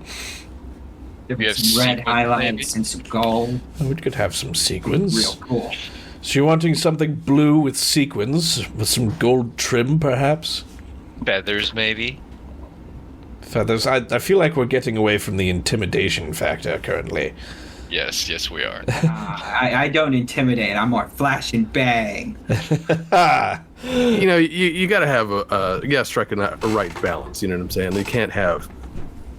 There We was have some red sequins, highlights maybe? and some gold. We could have some sequins. Real cool. So you're wanting something blue with sequins, with some gold trim, perhaps? Feathers, maybe? Feathers. I feel like we're getting away from the intimidation factor currently. Yes, we are. I don't intimidate. I'm more flash and bang. You got to have you got to strike a right balance. You know what I'm saying? You can't have,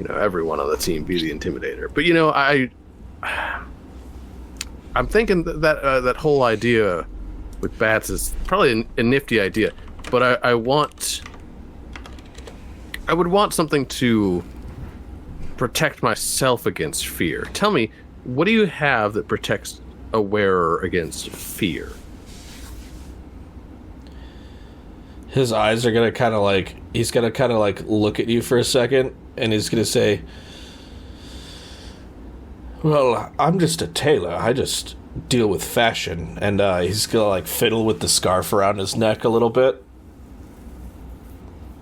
everyone on the team be the intimidator. But I'm thinking that whole idea with bats is probably a nifty idea. But I would want something to protect myself against fear. Tell me, what do you have that protects a wearer against fear? His eyes are gonna kind of look at you for a second, and he's gonna say, "Well, I'm just a tailor. I just deal with fashion." And he's gonna fiddle with the scarf around his neck a little bit.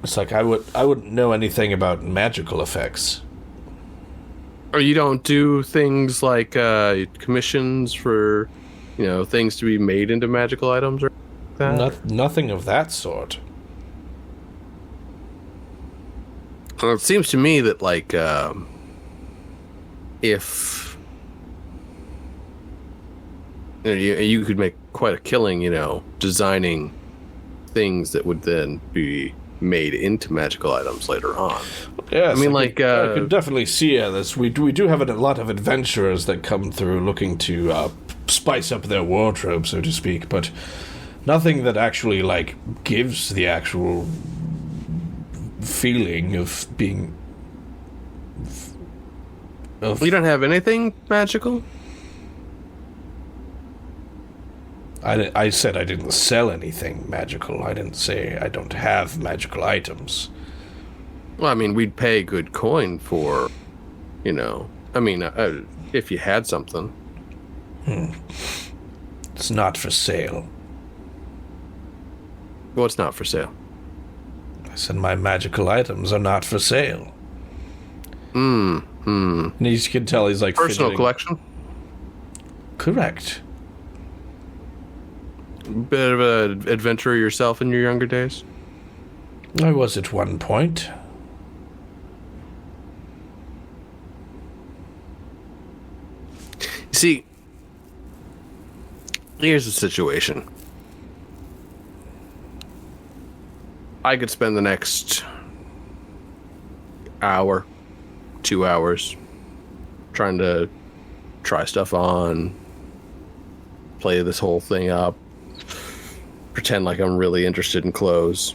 It's like I wouldn't know anything about magical effects. Or you don't do things like commissions for, things to be made into magical items or that? Nothing of that sort. Well, it seems to me that if you could make quite a killing, designing things that would then be made into magical items later on. Yes, I could I definitely see this. We do have a lot of adventurers that come through looking to spice up their wardrobe, so to speak, but nothing that actually gives the actual feeling of being. You don't have anything magical? I said I didn't sell anything magical. I didn't say I don't have magical items. Well, I mean, we'd pay good coin for, if you had something. It's not for sale. Well, it's not for sale. I said my magical items are not for sale. And you can tell he's personal fidgeting. Collection? Correct. Bit of an adventurer yourself in your younger days? I was at one point. See, here's the situation. I could spend the next hour, 2 hours, trying to try stuff on, play this whole thing up, pretend like I'm really interested in clothes.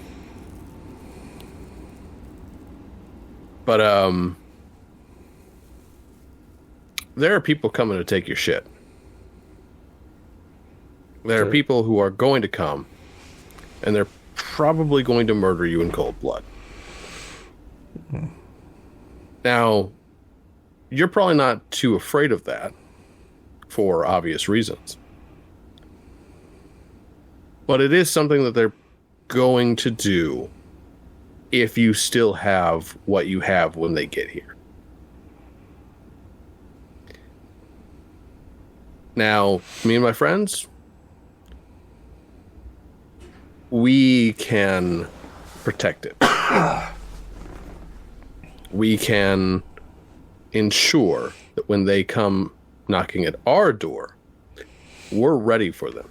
But, there are people coming to take your shit. There are people who are going to come, and they're probably going to murder you in cold blood. Now, you're probably not too afraid of that, for obvious reasons. But it is something that they're going to do if you still have what you have when they get here. Now, me and my friends, we can protect it. We can ensure that when they come knocking at our door, we're ready for them.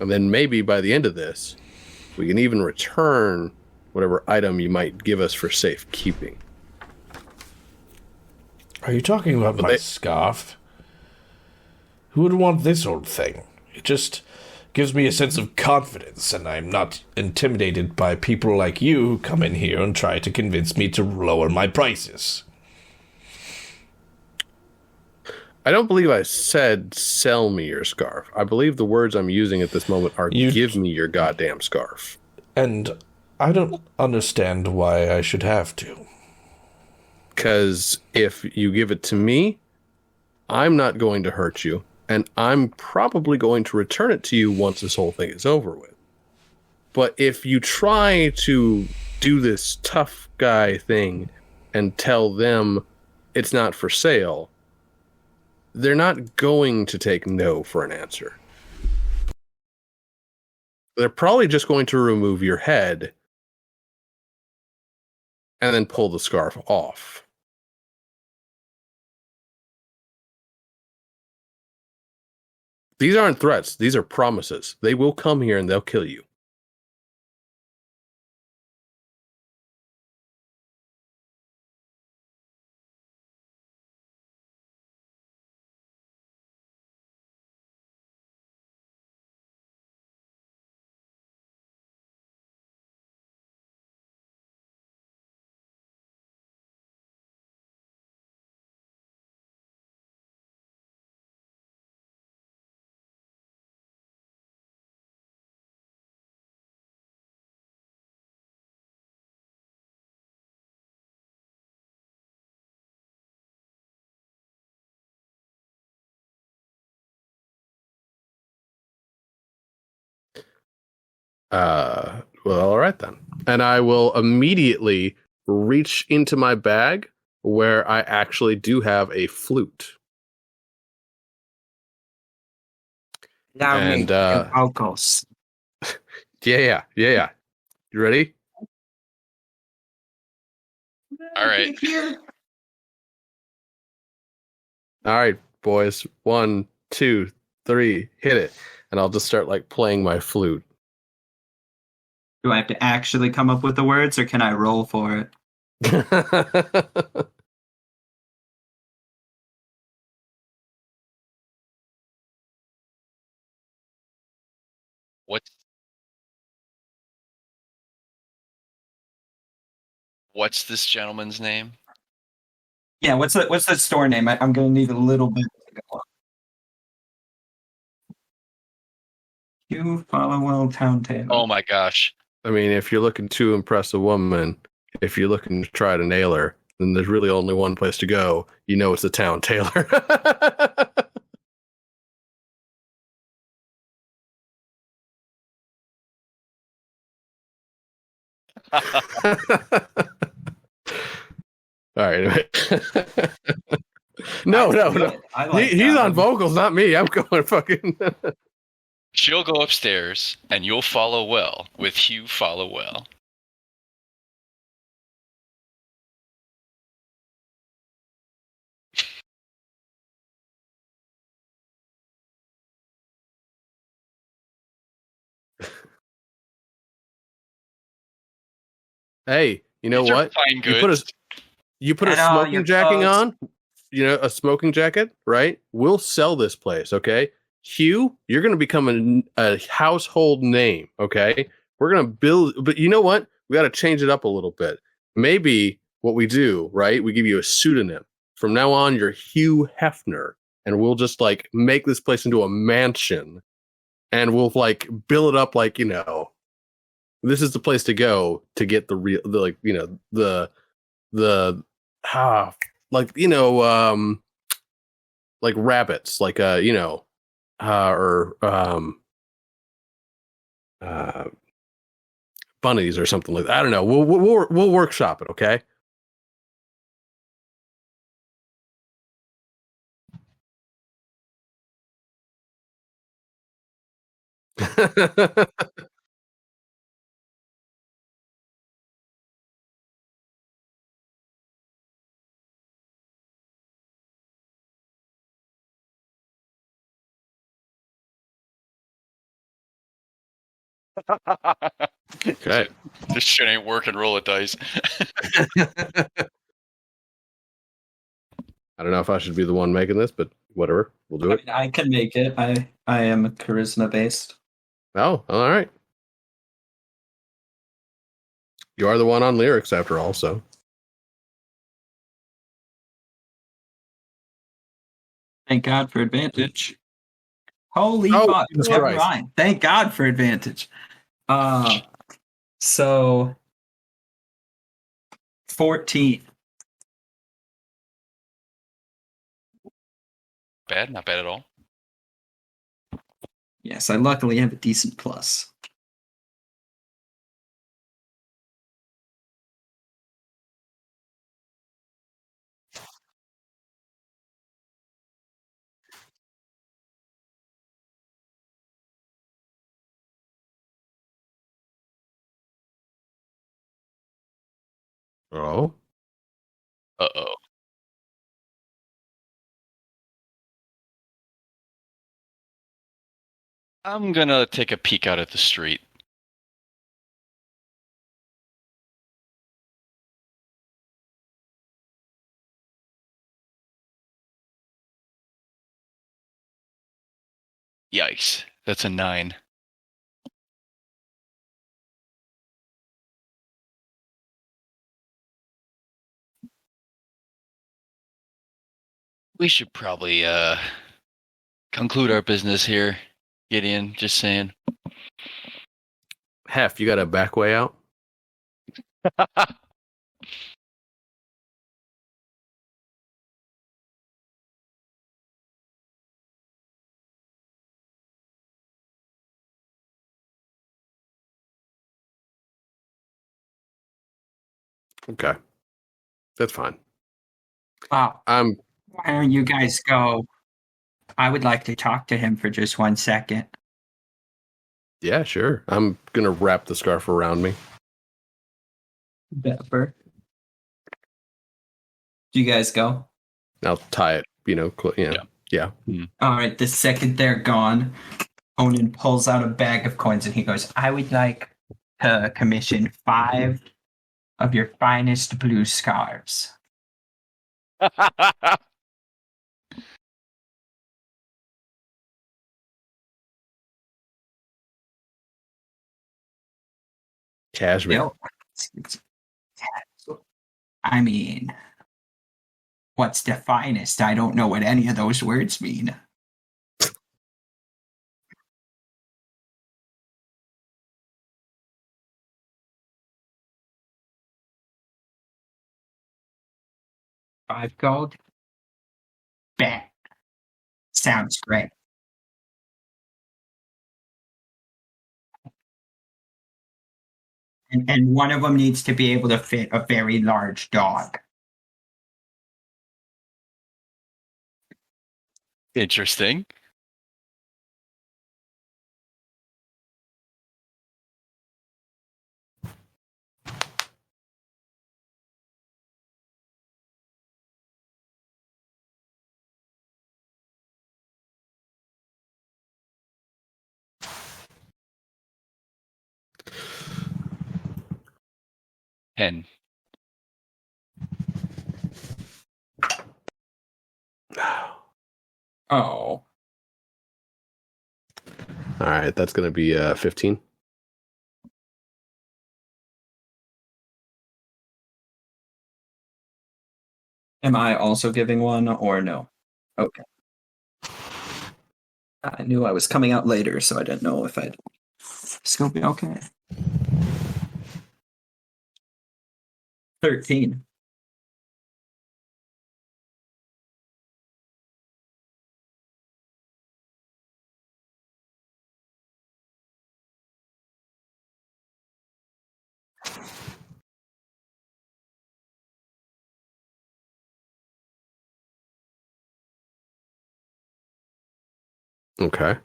And then maybe by the end of this, we can even return whatever item you might give us for safekeeping. Are you talking about my scarf? Who would want this old thing? It just gives me a sense of confidence, and I'm not intimidated by people like you who come in here and try to convince me to lower my prices. I don't believe I said sell me your scarf. I believe the words I'm using at this moment are give me your goddamn scarf. And I don't understand why I should have to. Because if you give it to me, I'm not going to hurt you. And I'm probably going to return it to you once this whole thing is over with. But if you try to do this tough guy thing and tell them it's not for sale, they're not going to take no for an answer. they're probably just going to remove your head and then pull the scarf off. These aren't threats. These are promises. They will come here and they'll kill you. Well, all right then. And I will immediately reach into my bag where I actually do have a flute. Allow me And, your vocals. Yeah. You ready? All right. All right, boys. 1, 2, 3, hit it. And I'll just start like playing my flute. Do I have to actually come up with the words, or can I roll for it? What's this gentleman's name? Yeah, what's the store name? I'm gonna need a little bit to go on. You follow well town table. Oh my gosh. I mean, if you're looking to impress a woman, if you're looking to try to nail her, then there's really only one place to go. You know it's the town tailor. All right. No. I like He's that on one. vocals, not me. I'm going fucking. She'll go upstairs, and you'll follow well with Hugh follow well. Hey, you know These are what? fine goods. You put a And all smoking your jacket clothes. on. You know, a smoking jacket, right? We'll sell this place, okay? Hugh, you're going to become a household name, okay? We're going to build, but you know what? We got to change it up a little bit. Maybe what we do, right? We give you a pseudonym. From now on, you're Hugh Hefner, and we'll just like make this place into a mansion, and we'll like build it up like, you know, this is the place to go to get the real, the like, you know, the like, you know, like rabbits, like you know, or bunnies or something like that. I don't know. We'll workshop it, okay? Okay. This shit ain't working. Roll a dice. I don't know if I should be the one making this, but whatever. We'll do it. I can make it. I am charisma based. Oh, all right. You are the one on lyrics after all, so. Thank God for advantage. Holy Oh, fuck! Jesus Never Christ. mind. Thank God for advantage. So 14. Bad, not bad at all. Yes, I luckily have a decent plus. Oh, Uh-oh. I'm gonna take a peek out at the street. Yikes. That's a 9. We should probably conclude our business here, Gideon. Just saying. Hef, you got a back way out? Okay, that's fine. Wow. I'm Why don't you guys go? I would like to talk to him for just 1 second. yeah, sure. I'm gonna wrap the scarf around me. Pepper. Do you guys go? I'll tie it. Yeah. All right. The second they're gone, Onan pulls out a bag of coins and he goes, I would like to commission 5 of your finest blue scarves. Cashmere. I mean, what's the finest? I don't know what any of those words mean. $5 gold? Bet. Sounds great. And one of them needs to be able to fit a very large dog. Interesting. Hen. Oh. All right, that's gonna be 15. Am I also giving one or no? Okay. I knew I was coming out later, so I didn't know if I'd still be okay. 13. Okay.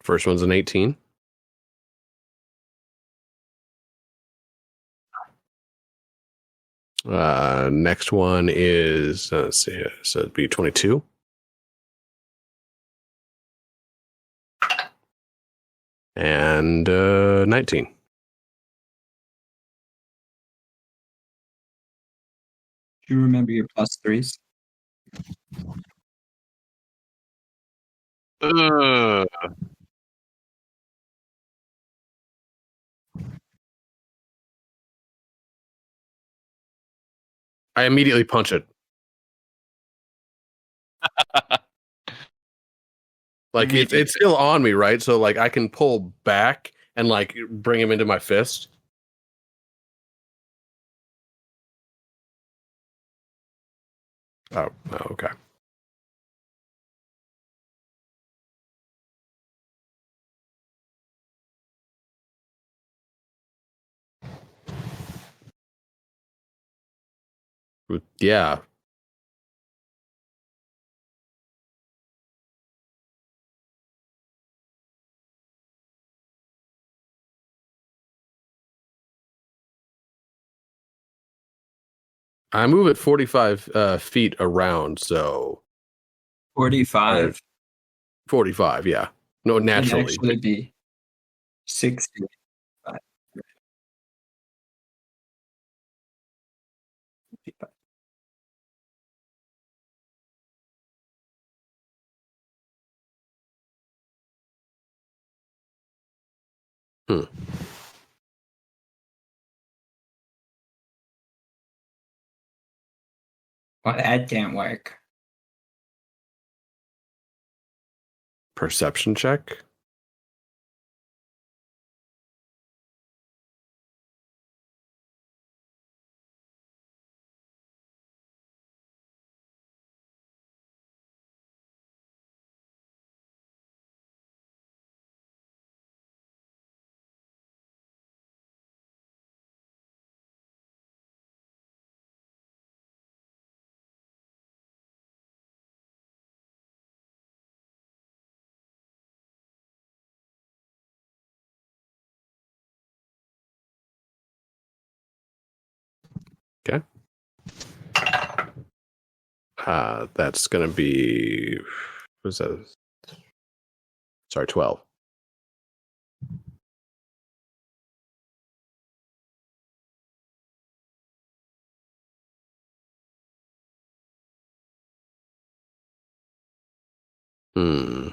First one's an 18. Next one is let's see, so it'd be 22. And 19. Do you remember your plus threes? Ugh. I immediately punch it. Like it's still on me, right? So like I can pull back and like bring him into my fist. Oh, okay. Yeah. I move at 45 feet around, so 45. 45, yeah. No, It'd naturally. actually be 60. Hmm. Well, that didn't work. Perception check. Okay. That's going to be, what is that? Sorry, 12. Hmm.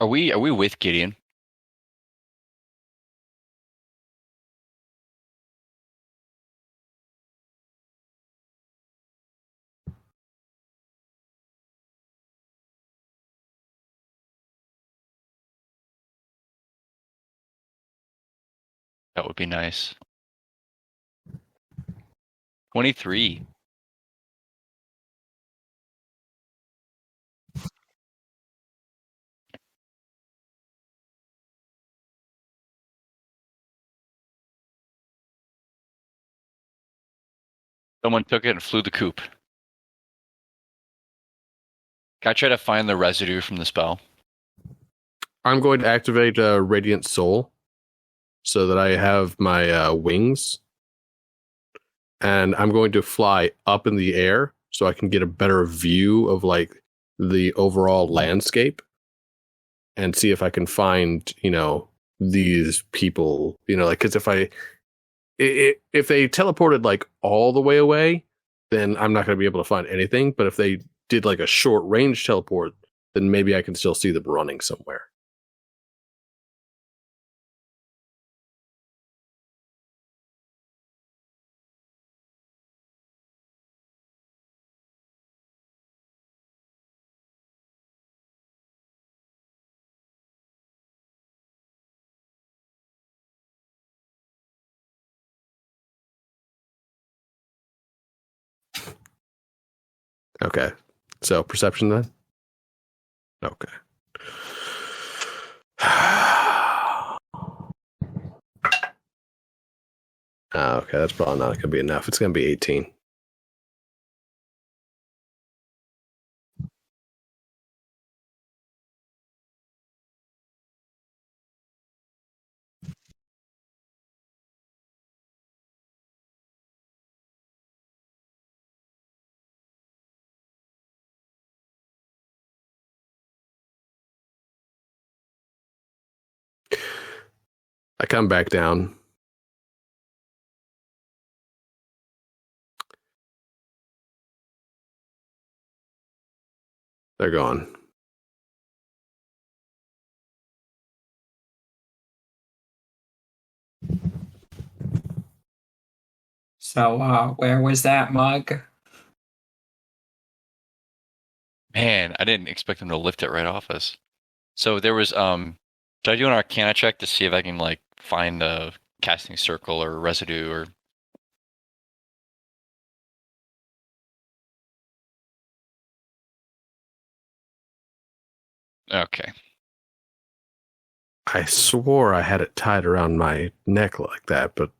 Are we with Gideon? That would be nice. 23. Someone took it and flew the coop. Can I try to find the residue from the spell? I'm going to activate Radiant Soul so that I have my wings. And I'm going to fly up in the air so I can get a better view of like the overall landscape and see if I can find, these people, like, because if they teleported like all the way away, then I'm not going to be able to find anything. But if they did like a short range teleport, then maybe I can still see them running somewhere. Okay. So perception then? Okay. Okay, that's probably not going to be enough. It's going to be 18. I come back down. They're gone. So, where was that mug? Man, I didn't expect them to lift it right off us. So there was should I do an Arcana check to see if I can like find a casting circle or residue or okay. I swore I had it tied around my neck like that, but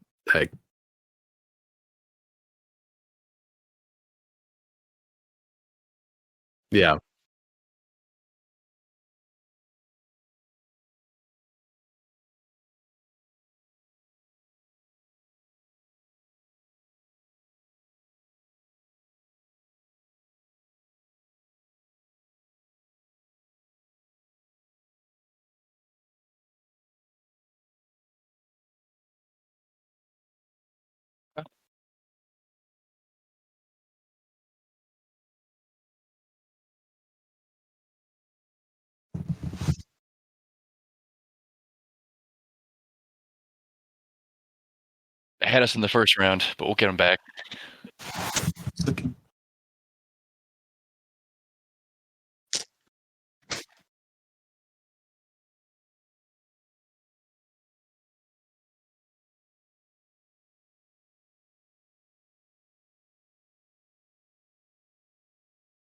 yeah. had us in the first round, but we'll get them back. It's looking